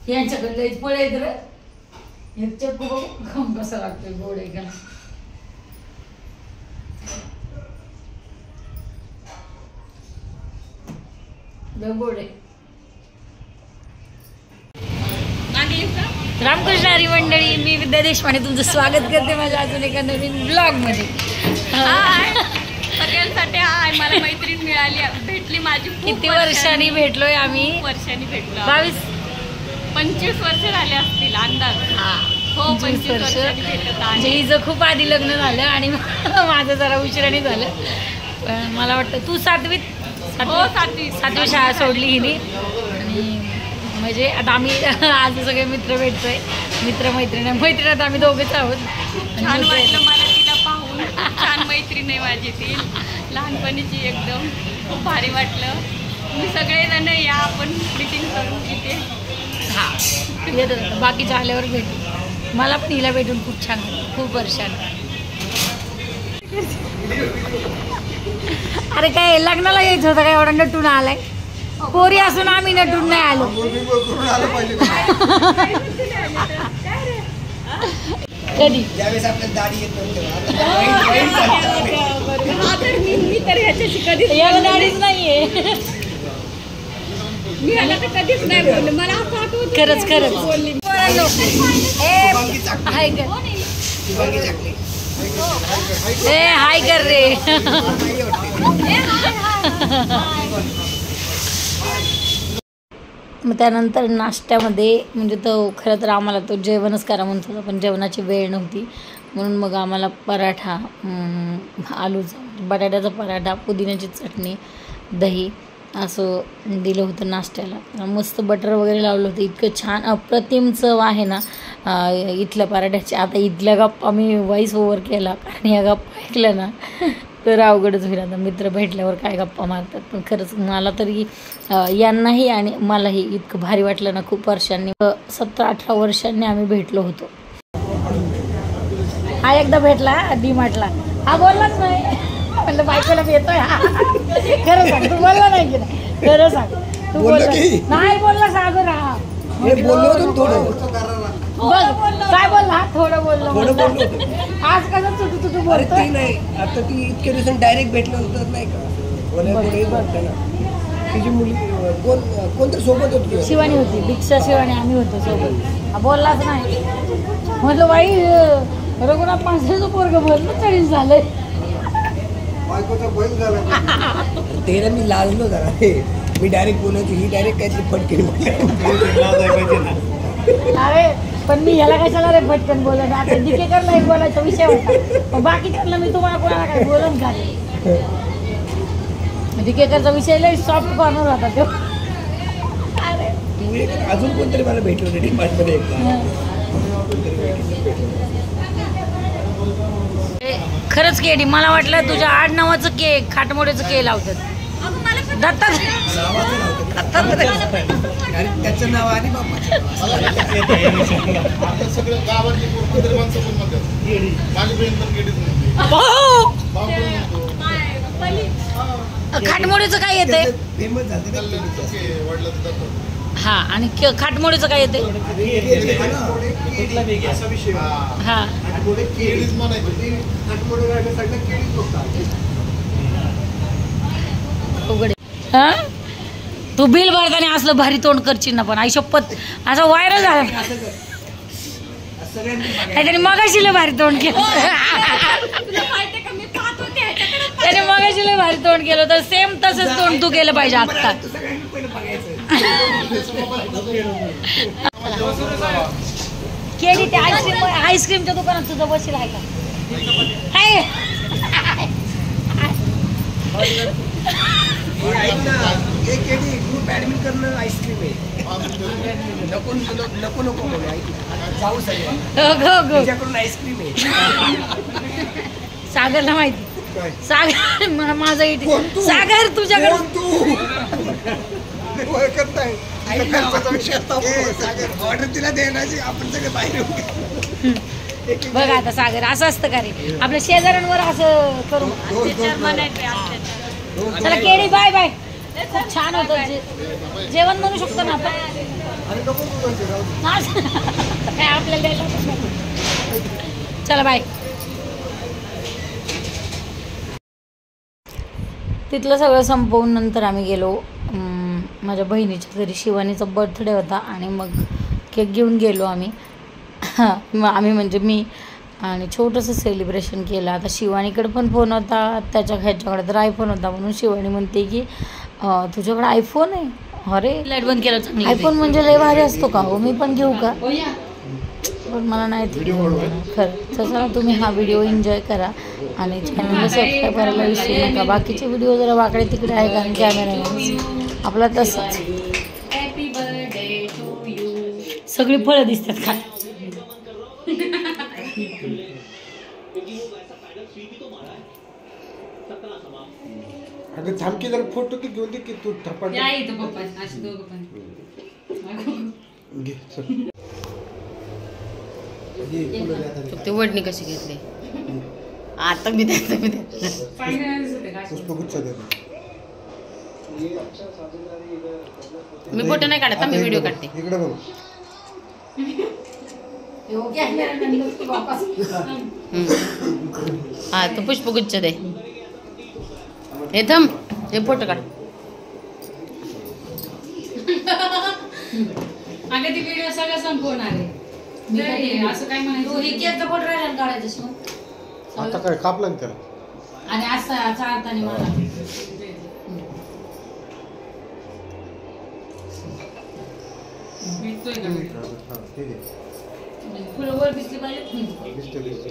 यांच्याकडे लईच फळ आहेत रे. एक चक्कू बघू खाऊन कसा लागतोय, गोड आहे का गोड आहे. रामकृष्ण हरी मंडळी, मी विद्या देशपांडे तुमचं स्वागत करते माझ्या अजून एका नवीन ब्लॉग मध्ये. सगळ्यांसाठी हाय. मला मैत्रीण मिळाली, भेटली माझी. किती वर्षांनी भेटलोय आम्ही? वर्षांनी भेटलो. 25 वर्ष झाले असतील अंदाज. हो 25 वर्ष म्हणजे हिचं खूप आधी लग्न झालं आणि माझं जरा उशिराने झालं. पण मला वाटतं तू सातवी शाळा सोडली हिने. आणि म्हणजे आता आम्ही आज सगळे मित्र भेटतोय, मैत्रिणीत आम्ही दोघेच आहोत. छान वाटलं मला तिला पाहून. छान मैत्रीण आहे माझी ती, लहानपणीची एकदम. खूप भारी वाटलं. मी सगळेजण या, आपण मीटिंग करू तिथे. हां येतं, बाकीच्या आल्यावर भेटू. मला पण हिला भेटून खूप छान वाटलं, खूप वर्षांनी. अरे काय लग्नाला यायचं होतं काय, एवढा नटून आलाय? पोरी असून आम्ही नटून नाही आलो. कधी याला दाढीच नाहीये. मी आला तर कधीच नाही बोलले. मला असं आठवत खरंच बोलली. हाय कर रे. मग त्यानंतर नाश्त्यामध्ये म्हणजे तो खरं तर आम्हाला तो जेवणच करा म्हणत होता, पण जेवणाची वेळ नव्हती म्हणून मग आम्हाला पराठा, आलूचा बटाट्याचा पराठा, पुदिन्याची चटणी, दही असं दिलं होतं नाश्त्याला. मस्त बटर वगैरे लावलं होतं. इतकं छान अप्रतिम चव आहे ना इथल्या पराठ्याची. आता इथल्या गप्पा मी व्हॉइस ओव्हर केला, कारण या गप्पा ऐकल्या ना तर अवघडच होईल. आता मित्र भेटल्यावर काय गप्पा मारतात. पण खरंच मला तरी यांनाही आणि मलाही इतकं भारी वाटलं ना. खूप वर्षांनी, 17-18 वर्षांनी आम्ही भेटलो होतो. हा एकदा भेटला डीमार्टला. हा बोललाच नाही. म्हणलं बायकोला येतोय. खरं सांग, तू बोलला नाही की नाही? खरं सांग, तू बोलला नाही? बोलला सागर. हा काय बोलला? थोडं बोललो. आज कसं चुटू बोलतोय नाही. आता ती इतक्या दिवसांनी डायरेक्ट भेटलं होतं नाही का? तिची मुली कोणतरी सोबत होती, शिवानी होती, दीक्षा शिवानी, आम्ही होतो सोबत. बोललाच नाही. म्हटलं बाई रघुनाथ माणसाचं पोरग बोललं तरी झालंय. तेरा मी लाजलो जरा. मी डायरेक्ट बोलायची, ही डायरेक्ट काहीतरी फटके. अरे पण मी ह्याला कशाला रे फटकन बोलत. आता डिकेकरला एक बोलायचा विषय होता, बाकीच्याला मी तुम्हाला कोणाला काय बोलून का? डिकेकरचा विषय लय सॉफ्ट कॉर्नर होता तो. अरे अजून कोणतरी मला भेटलं होतं डीमार्टमध्ये. खरंच केडी, मला वाटलं तुझ्या आडनावाचं केक खाटमोड्याचं केक लावतात. त्याचं नाव आणि खाटमोडीचं काय येते? फेमस झालं. हा आणि खाटमोडीचं काय येते? हा उघडे. हा तू बिल भरताना असलं भारी तोंड करशील ना, पण आई शपथ असं व्हायरल झालं. त्याने मगाशी लय भारी तोंड केलं. त्याने मगाशी लय भारी तोंड केलं, तर सेम तसंच तोंड तू केलं पाहिजे आत्ता. केडी ते आईस्क्रीमच्या दुकानात तुझं बसेल आहे का? ग्रुप ऍडमिट करणं आईस्क्रीम आहे. नको जाऊ सगळ्याकडून आईस्क्रीम आहे. सागरला माहिती. सागर माझा सागर तुझ्याकडे ऑर्डर तिला देण्याची, आपण सगळे बाहेर. बघा आता सागर असं असतं का रे, आपल्या शेजाऱ्यांवर असं करू. चला केडी बाय बाय. खूप छान होतं जेवण म्हणू शकतो ना आपण. आणि नको तू म्हणते, राहू दे. काय आपल्याला द्यायला नको. चला बाय. तिथलं सगळं संपवून नंतर आम्ही गेलो माझ्या बहिणीच्या घरी. शिवानीचा बर्थडे होता आणि मग केक घेऊन गेलो आम्ही. मग आम्ही म्हणजे मी आणि छोटंसं सेलिब्रेशन केलं. आता शिवानीकडे पण फोन होता, ह्याच्याकडे तर आयफोन होता. म्हणून शिवानी म्हणते की तुझ्याकडे आयफोन आहे. अरे लाईट बंद केलं चांगलं. आयफोन म्हणजे लय भारी असतो का हो, मी पण घेऊ का? पण मला नाही ते खरं. तसं तुम्ही हा व्हिडिओ एन्जॉय करा आणि चॅनलला सबस्क्राईब करायला विसरू नका. बाकीचे व्हिडिओ जरा वाकडे तिकडे आहे कारण कॅमेरा आपला तसंच. Happy birthday to you. सगळी फळं दिसतात का? अगं थांबकी जरा फोटो की घेऊन दे की तू थप्पा या इथं पप्पा अशी दोघं पण. घे चल. घे, फुलं द्या तरी. ते वडणी कशी घेतली आता मी द्या पुष्पगुच्छ दे. मी फोटो नाही काढत, मी व्हिडिओ काढते. इकडे बघ. हा तो पुष्पगुच्छ दे. हे थांब, हे फोटो काढ. अगं ती व्हिडिओ सगळं संपवणार आहे. असं काय म्हणायचं. फोटो राहिला काढायचं शिव. आता काय कापला ना त्याला. आणि असं चालताना मला भेटतोय का व्हिडिओ? हा, ठीक आहे. फुलं वर दिसली पाहिजे. दिसते दिसते.